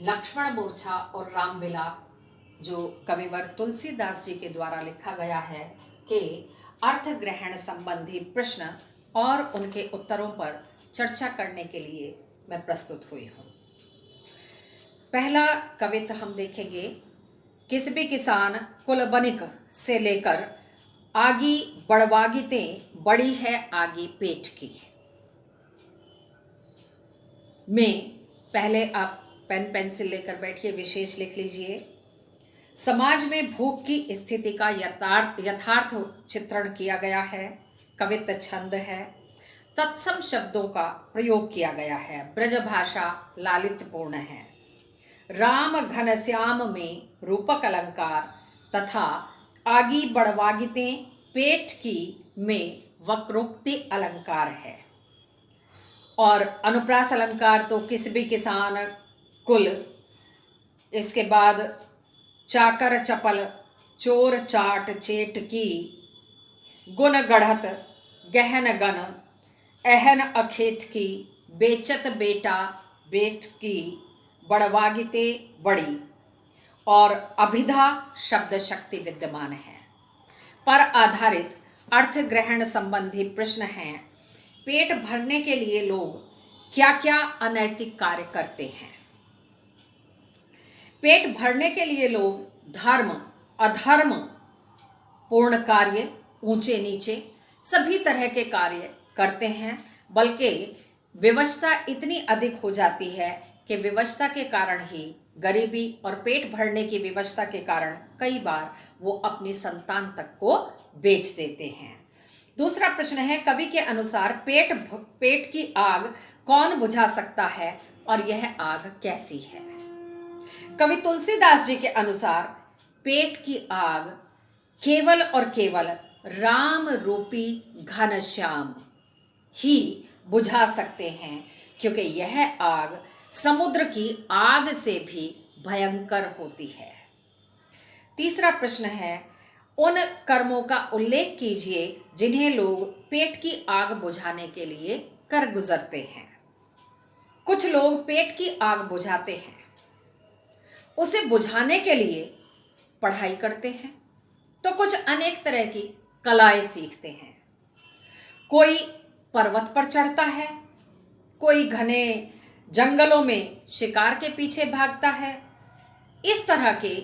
लक्ष्मण मूर्छा और राम विलाप जो कविवर तुलसीदास जी के द्वारा लिखा गया है कि अर्थ ग्रहण संबंधी प्रश्न और उनके उत्तरों पर चर्चा करने के लिए मैं प्रस्तुत हुई हूँ। पहला कविता हम देखेंगे। किसबी किसान कुल बनिक से लेकर आगी बड़वागितें बड़ी है आगी पेट की। में पहले आप पेन पेंसिल लेकर बैठिए, विशेष लिख लीजिए। समाज में भूख की स्थिति का यथार्थ चित्रण किया गया है। कवित्व छंद है। तत्सम शब्दों का प्रयोग किया गया है। ब्रज भाषा लालित्यपूर्ण है। राम घनश्याम में रूपक अलंकार तथा आगी बड़वागितें पेट की में वक्रोक्ति अलंकार है। और अनुप्रास अलंकार तो किसबी किसान कुल, इसके बाद चाकर चपल चोर चाट चेट की, गुण गढ़त गहन गन एहन अखेट की, बेचत बेटा बेट की, बड़वागिते बड़ी, और अभिधा शब्द शक्ति विद्यमान है। पर आधारित अर्थ ग्रहण संबंधी प्रश्न हैं। पेट भरने के लिए लोग क्या क्या अनैतिक कार्य करते हैं? पेट भरने के लिए लोग धर्म अधर्म पूर्ण कार्य, ऊंचे नीचे सभी तरह के कार्य करते हैं। बल्कि विवशता इतनी अधिक हो जाती है कि विवशता के कारण ही, गरीबी और पेट भरने की विवशता के कारण कई बार वो अपनी संतान तक को बेच देते हैं। दूसरा प्रश्न है, कवि के अनुसार पेट की आग कौन बुझा सकता है और यह आग कैसी है? कवि तुलसीदास जी के अनुसार पेट की आग केवल और केवल राम रूपी घनश्याम ही बुझा सकते हैं, क्योंकि यह आग समुद्र की आग से भी भयंकर होती है। तीसरा प्रश्न है, उन कर्मों का उल्लेख कीजिए जिन्हें लोग पेट की आग बुझाने के लिए कर गुजरते हैं। कुछ लोग पेट की आग बुझाते हैं, उसे बुझाने के लिए पढ़ाई करते हैं, तो कुछ अनेक तरह की कलाएं सीखते हैं। कोई पर्वत पर चढ़ता है, कोई घने जंगलों में शिकार के पीछे भागता है। इस तरह के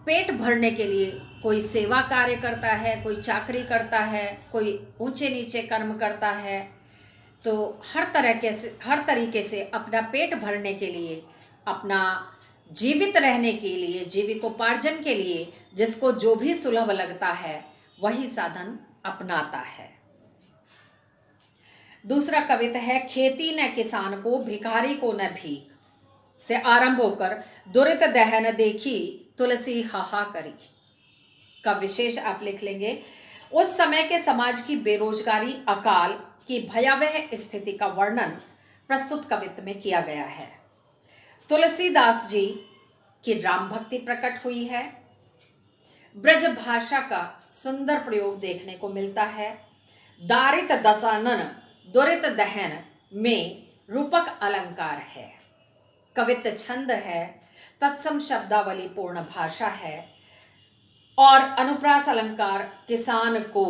पेट भरने के लिए कोई सेवा कार्य करता है, कोई चाकरी करता है, कोई ऊंचे नीचे कर्म करता है। तो हर तरीके से अपना पेट भरने के लिए, अपना जीवित रहने के लिए, जीविकोपार्जन के लिए जिसको जो भी सुलभ लगता है वही साधन अपनाता है। दूसरा कविता है, खेती न किसान को भिखारी को न भीख से आरंभ होकर दुरित दहन देखी तुलसी हाहा करी का विशेष आप लिख लेंगे। उस समय के समाज की बेरोजगारी, अकाल की भयावह स्थिति का वर्णन प्रस्तुत कवित्व में किया गया है। तुलसीदास जी की राम भक्ति प्रकट हुई है। ब्रज भाषा का सुंदर प्रयोग देखने को मिलता है। दारित दसानन दुरित दहन में रूपक अलंकार है। कवित्व छंद है। तत्सम शब्दावली पूर्ण भाषा है। और अनुप्रास अलंकार किसान को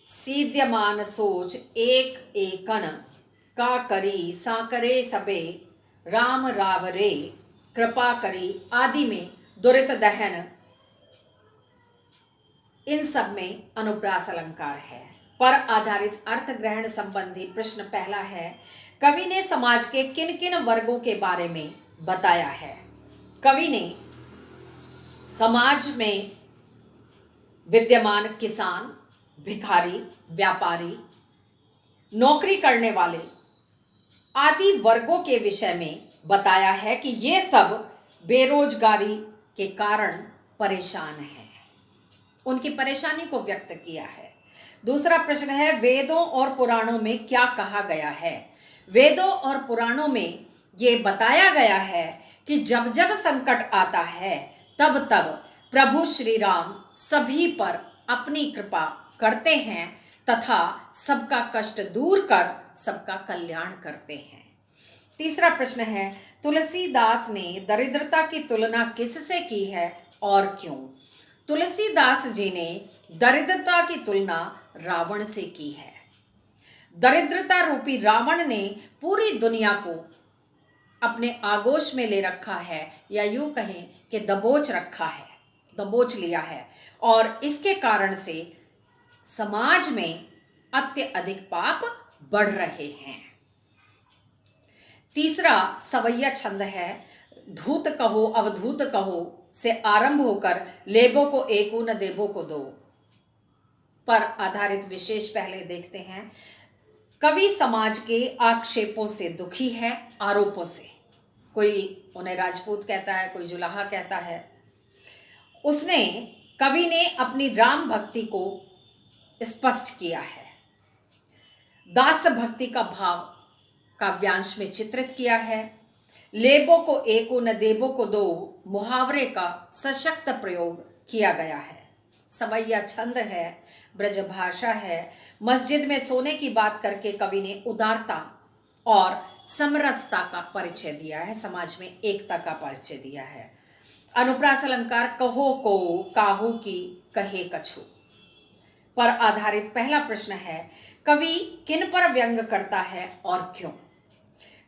सीद्यमान सोच एक एकन का करी साकरे सबे राम रावरे कृपा करी आदि में दुरित दहन, इन सब में अनुप्रास अलंकार है। पर आधारित अर्थ ग्रहण संबंधी प्रश्न पहला है, कवि ने समाज के किन किन वर्गों के बारे में बताया है? कवि ने समाज में विद्यमान किसान, भिखारी, व्यापारी, नौकरी करने वाले आदि वर्गों के विषय में बताया है कि ये सब बेरोजगारी के कारण परेशान हैं। उनकी परेशानी को व्यक्त किया है। दूसरा प्रश्न है, वेदों और पुराणों में क्या कहा गया है? वेदों और पुराणों में ये बताया गया है कि जब जब संकट आता है तब तब प्रभु श्री राम सभी पर अपनी कृपा करते हैं तथा सबका कष्ट दूर कर सबका कल्याण करते हैं। तीसरा प्रश्न है, तुलसीदास ने दरिद्रता की तुलना किससे की है और क्यों? तुलसीदास जी ने दरिद्रता की तुलना रावण से की है। दरिद्रता रूपी रावण ने पूरी दुनिया को अपने आगोश में ले रखा है, या यूं कहें कि दबोच रखा है, दबोच लिया है, और इसके कारण से समाज में अत्यधिक पाप बढ़ रहे हैं। तीसरा सवैया छंद है, धूत कहो अवधूत कहो से आरंभ होकर लेबो को एको न देबो को दो पर आधारित विशेष पहले देखते हैं। कवि समाज के आक्षेपों से दुखी है, आरोपों से। कोई उन्हें राजपूत कहता है, कोई जुलाहा कहता है। कवि ने अपनी राम भक्ति को स्पष्ट किया है, दास भक्ति का भाव काव्यांश में चित्रित किया है। लेबो को एको न देबो को दो मुहावरे का सशक्त प्रयोग किया गया है। सवैया छंद है, ब्रजभाषा है। मस्जिद में सोने की बात करके कवि ने उदारता और समरसता का परिचय दिया है, समाज में एकता का परिचय दिया है। अनुप्रास अलंकार कहो को काहू की कहे कछु पर आधारित पहला प्रश्न है, कवि किन पर व्यंग करता है और क्यों?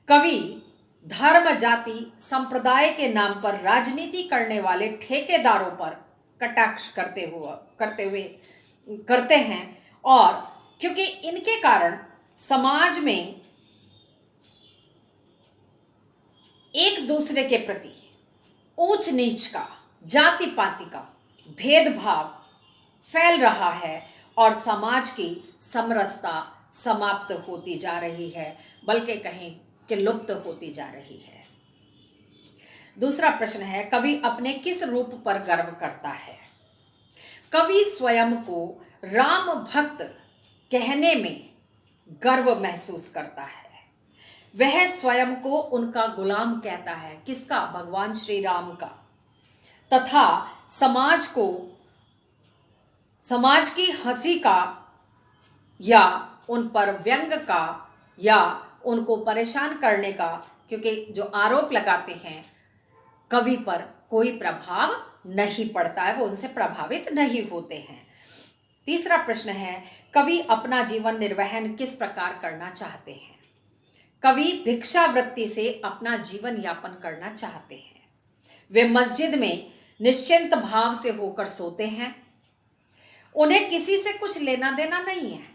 कवि धर्म, जाति, संप्रदाय के नाम पर राजनीति करने वाले ठेकेदारों पर कटाक्ष करते हैं, और क्योंकि इनके कारण समाज में एक दूसरे के प्रति ऊंच नीच का, जाति पाति का भेदभाव फैल रहा है और समाज की समरसता समाप्त होती जा रही है, बल्कि कहें कि लुप्त होती जा रही है। दूसरा प्रश्न है, कवि अपने किस रूप पर गर्व करता है? कवि स्वयं को राम भक्त कहने में गर्व महसूस करता है। वह स्वयं को उनका गुलाम कहता है। किसका? भगवान श्री राम का। तथा समाज की हंसी का या उन पर व्यंग का या उनको परेशान करने का, क्योंकि जो आरोप लगाते हैं कवि पर कोई प्रभाव नहीं पड़ता है, वो उनसे प्रभावित नहीं होते हैं। तीसरा प्रश्न है, कवि अपना जीवन निर्वहन किस प्रकार करना चाहते हैं? कवि भिक्षावृत्ति से अपना जीवन यापन करना चाहते हैं। वे मस्जिद में निश्चिंत भाव से होकर सोते हैं। उन्हें किसी से कुछ लेना देना नहीं है।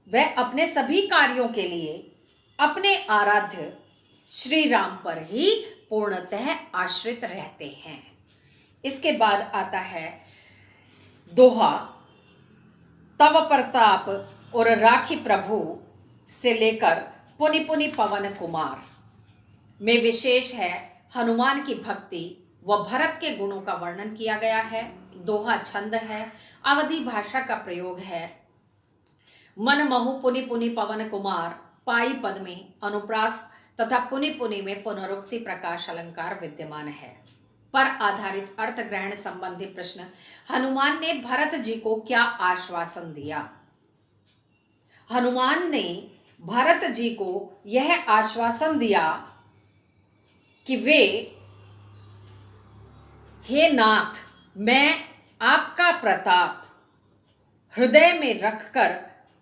वह अपने सभी कार्यों के लिए अपने आराध्य श्री राम पर ही पूर्णतः आश्रित रहते हैं। इसके बाद आता है दोहा, तव प्रताप और राखी प्रभु से लेकर पुनि पुनि पवन कुमार में विशेष है हनुमान की भक्ति व भरत के गुणों का वर्णन किया गया है। दोहा छंद है, अवधी भाषा का प्रयोग है। मन महु पुनि पुनि पवन कुमार, पाई पद में अनुप्रास तथा पुनि पुनि में पुनरुक्ति प्रकाश अलंकार विद्यमान है। पर आधारित अर्थ ग्रहण संबंधी प्रश्न, हनुमान ने भरत जी को क्या आश्वासन दिया? हनुमान ने भरत जी को यह आश्वासन दिया कि हे नाथ, मैं आपका प्रताप हृदय में रखकर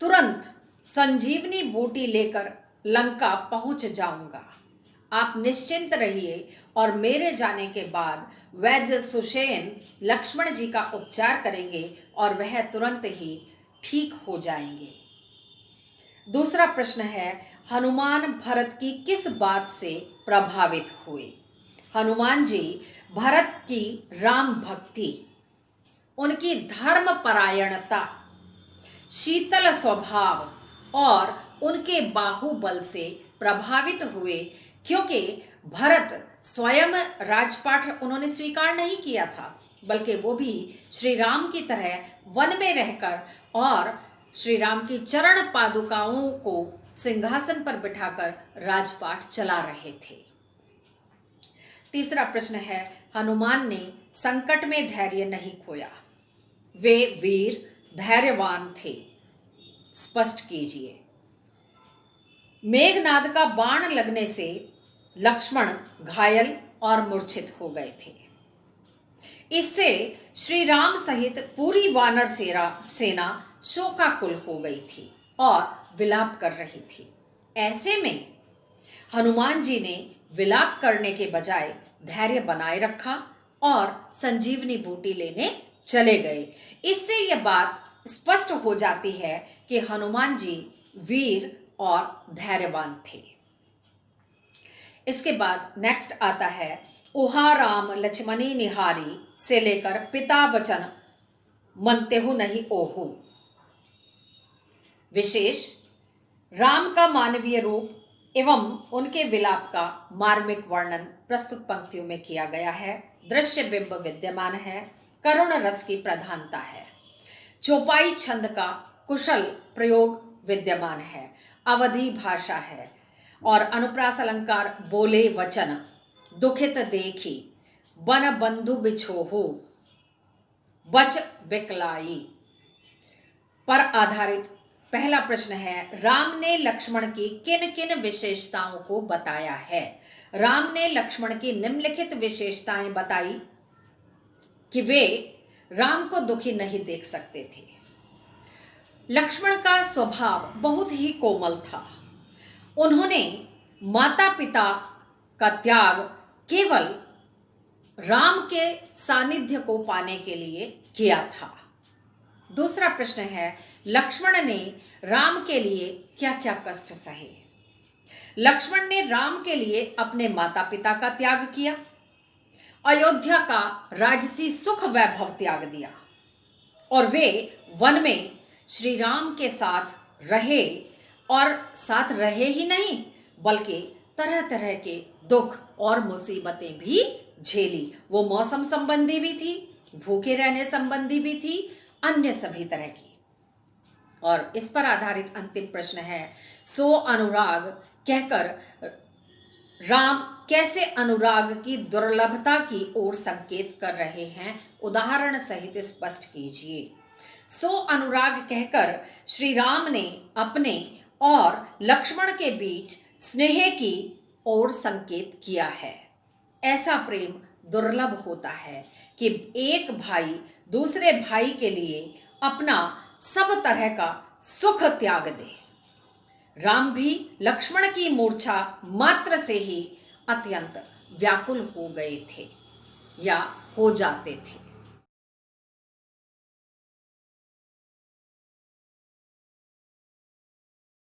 तुरंत संजीवनी बूटी लेकर लंका पहुंच जाऊंगा। आप निश्चिंत रहिए और मेरे जाने के बाद वैद्य सुषेण लक्ष्मण जी का उपचार करेंगे और वह तुरंत ही ठीक हो जाएंगे। दूसरा प्रश्न है, हनुमान भरत की किस बात से प्रभावित हुए? हनुमान जी भरत की राम भक्ति, उनकी धर्म परायणता, शीतल स्वभाव और उनके बाहुबल से प्रभावित हुए, क्योंकि भरत स्वयं राजपाट उन्होंने स्वीकार नहीं किया था, बल्कि वो भी श्री राम की तरह वन में रहकर और श्री राम की चरण पादुकाओं को सिंहासन पर बिठाकर राजपाट चला रहे थे। तीसरा प्रश्न है, हनुमान ने संकट में धैर्य नहीं खोया। वे वीर धैर्यवान थे। स्पष्ट कीजिए। मेघनाद का बाण लगने से लक्ष्मण घायल और मूर्छित हो गए थे। इससे श्री राम सहित पूरी वानर सेना शोकाकुल हो गई थी और विलाप कर रही थी। ऐसे में हनुमान जी ने विलाप करने के बजाय धैर्य बनाए रखा और संजीवनी बूटी लेने चले गए। इससे यह बात स्पष्ट हो जाती है कि हनुमान जी वीर और धैर्यवान थे। इसके बाद नेक्स्ट आता है, उहा राम लक्ष्मणी निहारी से लेकर पिता वचन मनतेहु नहीं ओहु। विशेष राम का मानवीय रूप एवं उनके विलाप का मार्मिक वर्णन प्रस्तुत पंक्तियों में किया गया है। दृश्य बिंब विद्यमान है, करुण रस की प्रधानता है, चौपाई छंद का कुशल प्रयोग विद्यमान है, अवधि भाषा है और अनुप्रास अलंकार बोले वचन दुखित देखी बन बंधु बिछोहु बच बिकलाई पर आधारित पहला प्रश्न है, राम ने लक्ष्मण की किन किन विशेषताओं को बताया है। राम ने लक्ष्मण की निम्नलिखित विशेषताएं बताई कि वे राम को दुखी नहीं देख सकते थे। लक्ष्मण का स्वभाव बहुत ही कोमल था। उन्होंने माता पिता का त्याग केवल राम के सानिध्य को पाने के लिए किया था। दूसरा प्रश्न है, लक्ष्मण ने राम के लिए क्या क्या कष्ट सहे। लक्ष्मण ने राम के लिए अपने माता पिता का त्याग किया, अयोध्या का राजसी सुख वैभव त्याग दिया और वे वन में श्री राम के साथ रहे और साथ रहे ही नहीं बल्कि तरह तरह के दुख और मुसीबतें भी झेली। वो मौसम संबंधी भी थी, भूखे रहने संबंधी भी थी, अन्य सभी तरह की। और इस पर आधारित अंतिम प्रश्न है, सो अनुराग कहकर राम कैसे अनुराग की दुर्लभता की ओर संकेत कर रहे हैं, उदाहरण सहित स्पष्ट कीजिए। सो अनुराग कहकर श्री राम ने अपने और लक्ष्मण के बीच स्नेह की ओर संकेत किया है। ऐसा प्रेम दुर्लभ होता है कि एक भाई दूसरे भाई के लिए अपना सब तरह का सुख त्याग दे। राम भी लक्ष्मण की मूर्छा मात्र से ही अत्यंत व्याकुल हो गए थे या हो जाते थे।